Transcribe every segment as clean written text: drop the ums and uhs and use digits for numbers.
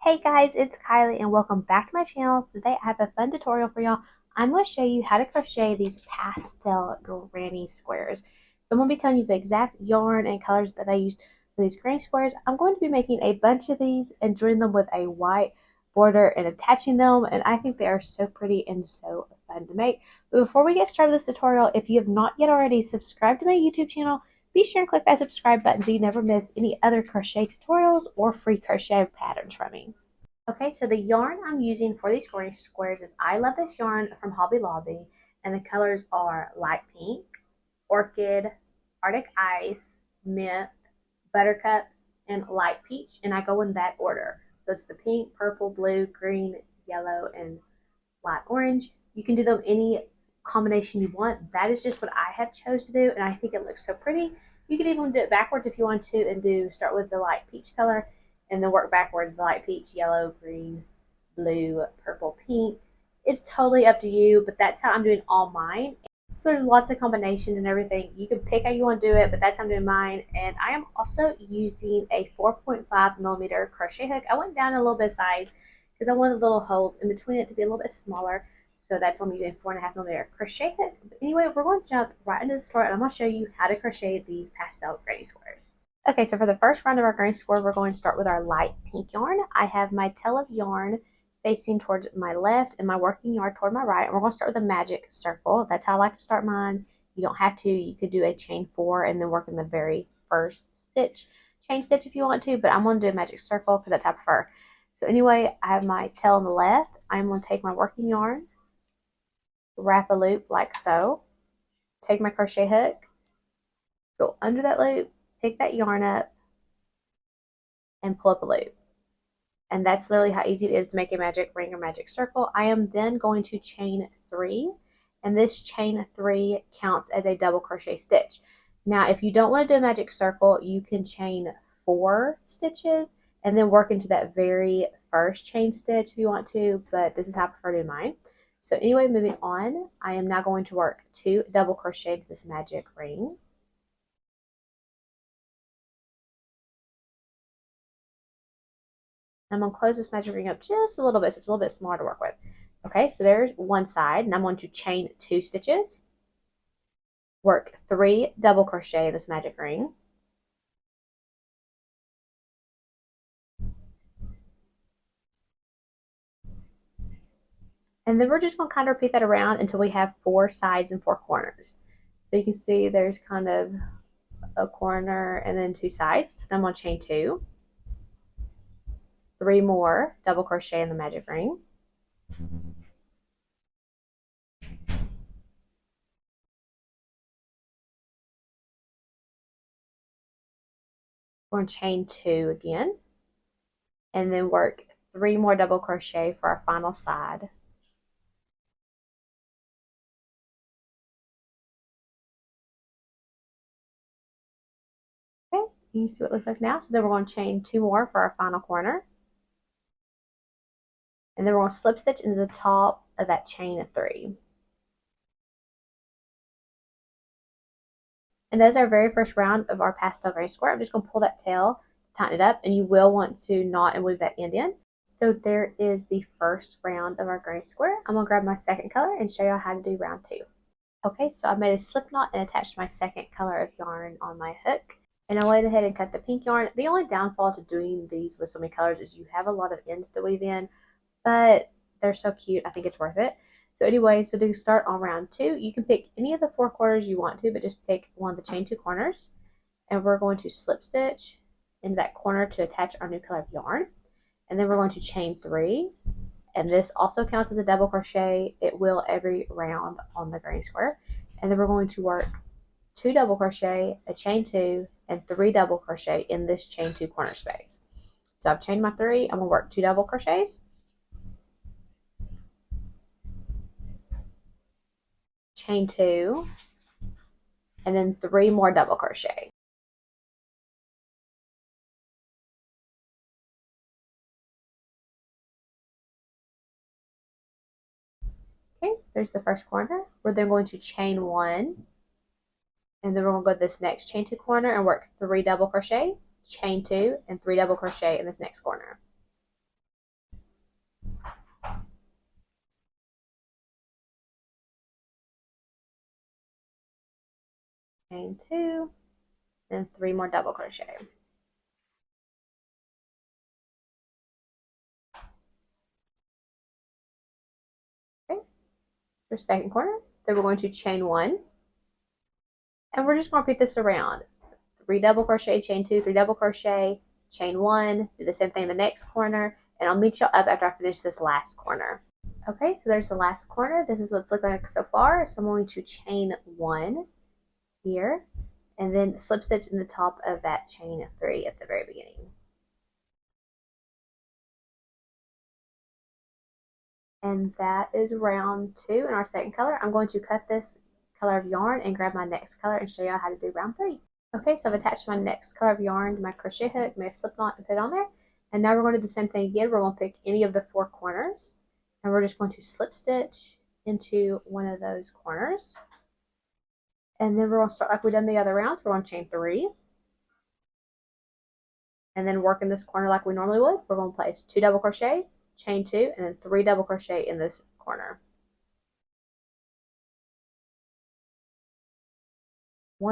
Hey guys, it's Kylie and welcome back to my channel. Today I have a fun tutorial for y'all. I'm going to show you how to crochet these pastel granny squares. So I'm going to be telling you the exact yarn and colors that I used for these granny squares. I'm going to be making a bunch of these and joining them with a white border and attaching them, and I think they are so pretty and so fun to make. But before we get started with this tutorial, if you have not yet already subscribed to my YouTube channel, be sure and click that subscribe button so you never miss any other crochet tutorials or free crochet patterns from me. Okay, so the yarn I'm using for these granny squares is I Love This Yarn from Hobby Lobby, and the colors are light pink, orchid, Arctic ice, mint, buttercup, and light peach, and I go in that order. So it's the pink, purple, blue, green, yellow, and light orange. You can do them any combination you want. That is just what I have chose to do, and I think it looks so pretty. You can even do it backwards if you want to, and start with the light peach color and then work backwards, the light peach, yellow, green, blue, purple, pink. It's totally up to you, but that's how I'm doing all mine. So there's lots of combinations and everything. You can pick how you want to do it, but that's how I'm doing mine. And I am also using a 4.5mm crochet hook. I went down a little bit of size because I wanted little holes in between it to be a little bit smaller. So that's why I'm using 4.5mm crochet hook. But anyway, we're going to jump right into the tutorial, and I'm going to show you how to crochet these pastel granny squares. Okay, so for the first round of our granny square, we're going to start with our light pink yarn. I have my tail of yarn facing towards my left and my working yarn toward my right. And we're going to start with a magic circle. That's how I like to start mine. You don't have to. You could do a chain 4 and then work in the very first stitch. Chain stitch if you want to, but I'm going to do a magic circle because that's how I prefer. So anyway, I have my tail on the left. I'm going to take my working yarn, wrap a loop like so, take my crochet hook, go under that loop, pick that yarn up, and pull up a loop. And that's literally how easy it is to make a magic ring or magic circle. I am then going to chain 3, and this chain 3 counts as a double crochet stitch. Now, if you don't want to do a magic circle, you can chain 4 stitches and then work into that very first chain stitch if you want to, but this is how I prefer doing mine. So anyway, moving on, I am now going to work 2 double crochet to this magic ring. I'm going to close this magic ring up just a little bit so it's a little bit smaller to work with. Okay, so there's one side, and I'm going to chain 2 stitches, work 3 double crochet in this magic ring, and then we're just going to kind of repeat that around until we have 4 sides and 4 corners. So you can see there's kind of a corner and then 2 sides. So I'm going to chain 2, 3 more double crochet in the magic ring, we're going to chain 2 again, and then work 3 more double crochet for our final side. Okay, you see what it looks like now. So then we're going to chain 2 more for our final corner. And then we're going to slip stitch into the top of that chain of 3. And that's our very first round of our pastel granny square. I'm just going to pull that tail to tighten it up, and you will want to knot and weave that end in. So there is the first round of our granny square. I'm going to grab my second color and show you how to do round 2. Okay, so I made a slip knot and attached my second color of yarn on my hook. And I went ahead and cut the pink yarn. The only downfall to doing these with so many colors is you have a lot of ends to weave in, but they're so cute. I think it's worth it. So anyway, so to start on round 2, you can pick any of the 4 corners you want to, but just pick one of the chain 2 corners. And we're going to slip stitch into that corner to attach our new color of yarn. And then we're going to chain 3. And this also counts as a double crochet. It will every round on the granny square. And then we're going to work 2 double crochet, a chain 2, and 3 double crochet in this chain 2 corner space. So I've chained my 3. I'm going to work 2 double crochets, chain 2, and then 3 more double crochet. Okay, so there's the first corner. We're then going to chain 1, and then we're going to go to this next chain 2 corner and work 3 double crochet, chain 2, and 3 double crochet in this next corner. chain 2, then 3 more double crochet. Okay, for second corner, then we're going to chain 1, and we're just going to repeat this around. 3 double crochet, chain 2, 3 double crochet, chain 1, do the same thing in the next corner, and I'll meet y'all up after I finish this last corner. Okay, so there's the last corner. This is what it's looking like so far. So I'm going to chain 1 here, and then slip stitch in the top of that chain 3 at the very beginning. And that is round 2 in our second color. I'm going to cut this color of yarn and grab my next color and show y'all how to do round 3. Okay, so I've attached my next color of yarn to my crochet hook, made a slip knot and put it on there. And now we're going to do the same thing again. We're going to pick any of the 4 corners, and we're just going to slip stitch into one of those corners. And then we're going to start like we've done the other rounds. We're going to chain 3. And then work in this corner like we normally would. We're going to place 2 double crochet, chain 2, and then 3 double crochet in this corner.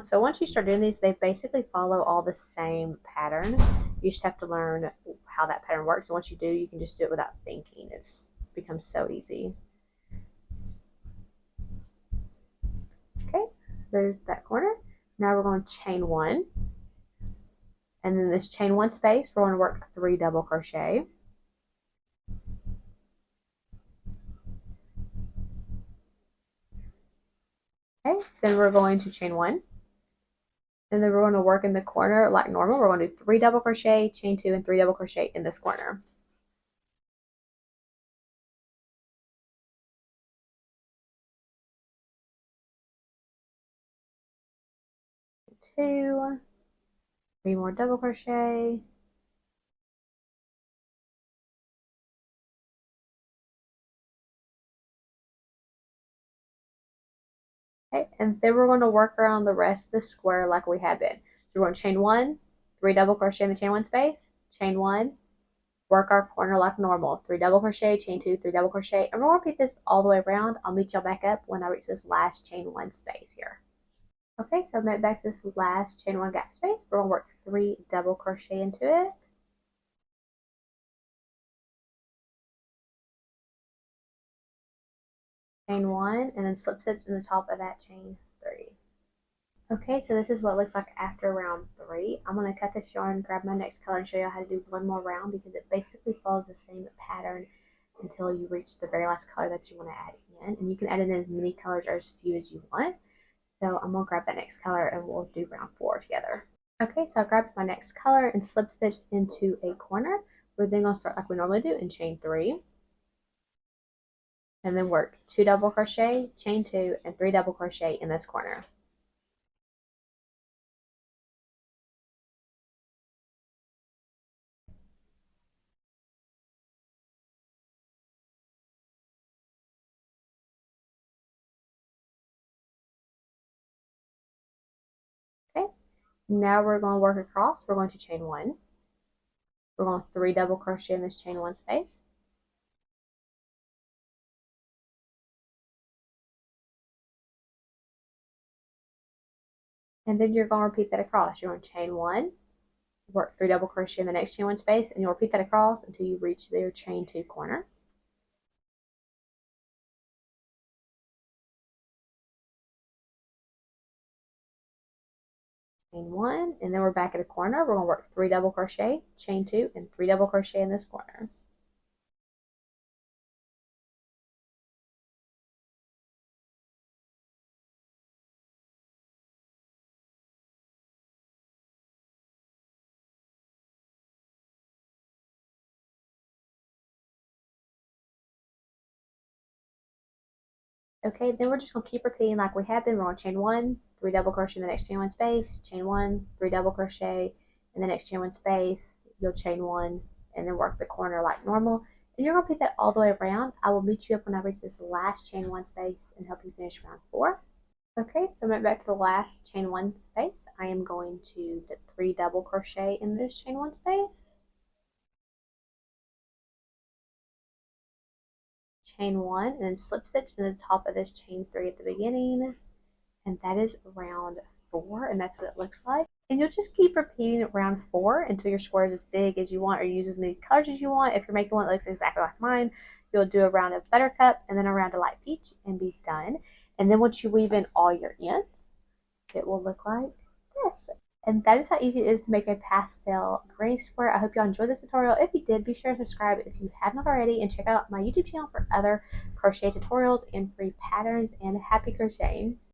So once you start doing these, they basically follow all the same pattern. You just have to learn how that pattern works. And once you do, you can just do it without thinking. It's becomes so easy. Okay, so there's that corner. Now we're going to chain 1. And then this chain 1 space, we're going to work 3 double crochet. Okay, then we're going to chain 1. And then we're going to work in the corner like normal. We're going to do 3 double crochet, chain 2, and 3 double crochet in this corner. Two, 3 more double crochet. Okay, and then we're going to work around the rest of the square like we have been. So we're going to chain 1, 3 double crochet in the chain 1 space, chain 1, work our corner like normal, 3 double crochet, chain 2, 3 double crochet, and we're going to repeat this all the way around. I'll meet y'all back up when I reach this last chain 1 space here. Okay, so I've made back this last chain 1 gap space. We're going to work 3 double crochet into it. Chain 1, and then slip stitch in the top of that chain 3. Okay, so this is what it looks like after round 3. I'm going to cut this yarn, grab my next color, and show you how to do one more round because it basically follows the same pattern until you reach the very last color that you want to add in. And you can add in as many colors or as few as you want. So I'm going to grab that next color and we'll do round 4 together. Okay, so I grabbed my next color and slip stitched into a corner. We're then going to start like we normally do and chain 3. And then work 2 double crochet, chain 2, and 3 double crochet in this corner. Okay, now we're going to work across. We're going to chain 1. We're going to 3 double crochet in this chain 1 space. And then you're going to repeat that across. You're going to chain 1, work 3 double crochet in the next chain 1 space, and you'll repeat that across until you reach your chain 2 corner. Chain 1, and then we're back at a corner. We're going to work 3 double crochet, chain 2, and 3 double crochet in this corner. Okay, then we're just going to keep repeating like we have been. We're going to chain 1, 3 double crochet in the next chain 1 space, chain 1, 3 double crochet in the next chain 1 space, you'll chain 1, and then work the corner like normal. And you're going to repeat that all the way around. I will meet you up when I reach this last chain 1 space and help you finish round 4. Okay, so I went back to the last chain 1 space. I am going to do 3 double crochet in this chain 1 space, chain 1, and then slip stitch in the top of this chain 3 at the beginning, and that is round 4, and that's what it looks like. And you'll just keep repeating round 4 until your square is as big as you want or use as many colors as you want. If you're making one that looks exactly like mine, you'll do a round of Buttercup and then a round of Light Peach and be done. And then once you weave in all your ends, it will look like this. And that is how easy it is to make a pastel granny square. I hope y'all enjoyed this tutorial. If you did, be sure to subscribe if you have not already, and check out my YouTube channel for other crochet tutorials and free patterns, and happy crocheting.